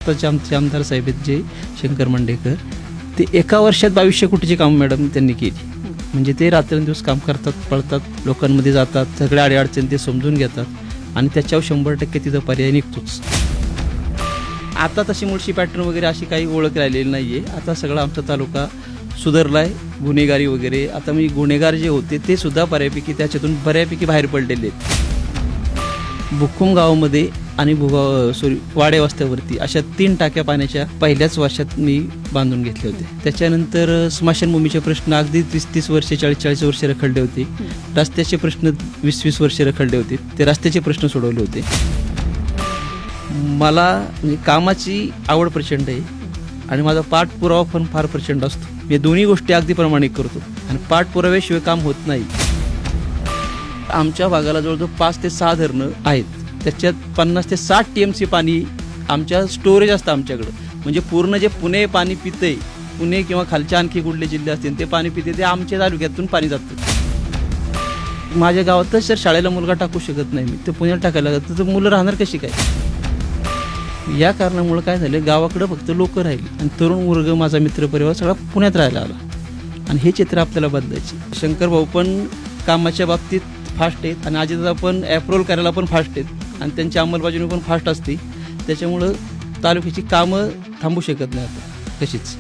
आताचे आमचे आमदार साहेब आहेत जे शंकर मंडेकर, ते एका वर्षात 2200 कोटीची कामं मॅडम त्यांनी केली. म्हणजे ते रात्रंदिवस काम करतात, पळतात, लोकांमध्ये जातात, सगळ्या अडीअडचणी ते समजून घेतात आणि त्याच्यावर 100% तिथं पर्याय निघतोच. आता तशी मुळशी पॅटर्न वगैरे अशी काही ओळख राहिलेली नाही आहे. आता सगळा आमचा तालुका सुधारला आहे. गुन्हेगारी वगैरे आता मी गुन्हेगार जे होते ते सुद्धा बऱ्यापैकी त्याच्यातून बऱ्यापैकी बाहेर पडलेले आहेत. बुक्कुम गावामध्ये आणि वाडे वस्त्यावरती अशा 3 टाक्या पाण्याच्या पहिल्याच वर्षात मी बांधून घेतले होते. त्याच्यानंतर स्मशानभूमीचे प्रश्न अगदी 30-30 वर्षे 40-40 वर्षे रखडले होते. रस्त्याचे प्रश्न 20-20 वर्षे रखडले होते. ते रस्त्याचे प्रश्न सोडवले होते. मला म्हणजे कामाची आवड प्रचंड आहे आणि माझा पाठपुरावा पण फार प्रचंड असतो. मी दोन्ही गोष्टी अगदी प्रामाणिक करतो आणि पाठपुराव्याशिवाय काम होत नाही. आमच्या भागाला जवळजवळ 5 ते 6 धरणं आहेत. त्याच्यात 50 ते 60 TMC पाणी आमच्या स्टोरेज असतं आमच्याकडं. म्हणजे पूर्ण जे पुणे पाणी पितंय, पुणे किंवा खालच्या आणखी कुठले जिल्हे असतील ते पाणी पिते, ते आमच्या तालुक्यातून पाणी जातं. माझ्या गावातच जर शाळेला मुलगा टाकू शकत नाही मी, तर पुण्यात टाकायला लागतं, तर मुलं राहणार कशी काय? या कारणामुळे काय झालं, गावाकडं फक्त लोक राहिली आणि तरुण वर्ग माझा मित्रपरिवार सगळा पुण्यात राहायला आला आणि हे चित्र आपल्याला बदलायचे. शंकर भाऊ पण कामाच्या बाबतीत फास्ट आहेत आणि अजितदादा पण अप्रूव्हल करायला पण फास्ट आहेत आणि त्यांची अंमलबजावणी पण फास्ट असते. त्याच्यामुळं तालुक्याची कामं थांबू शकत नाही आता कशीच.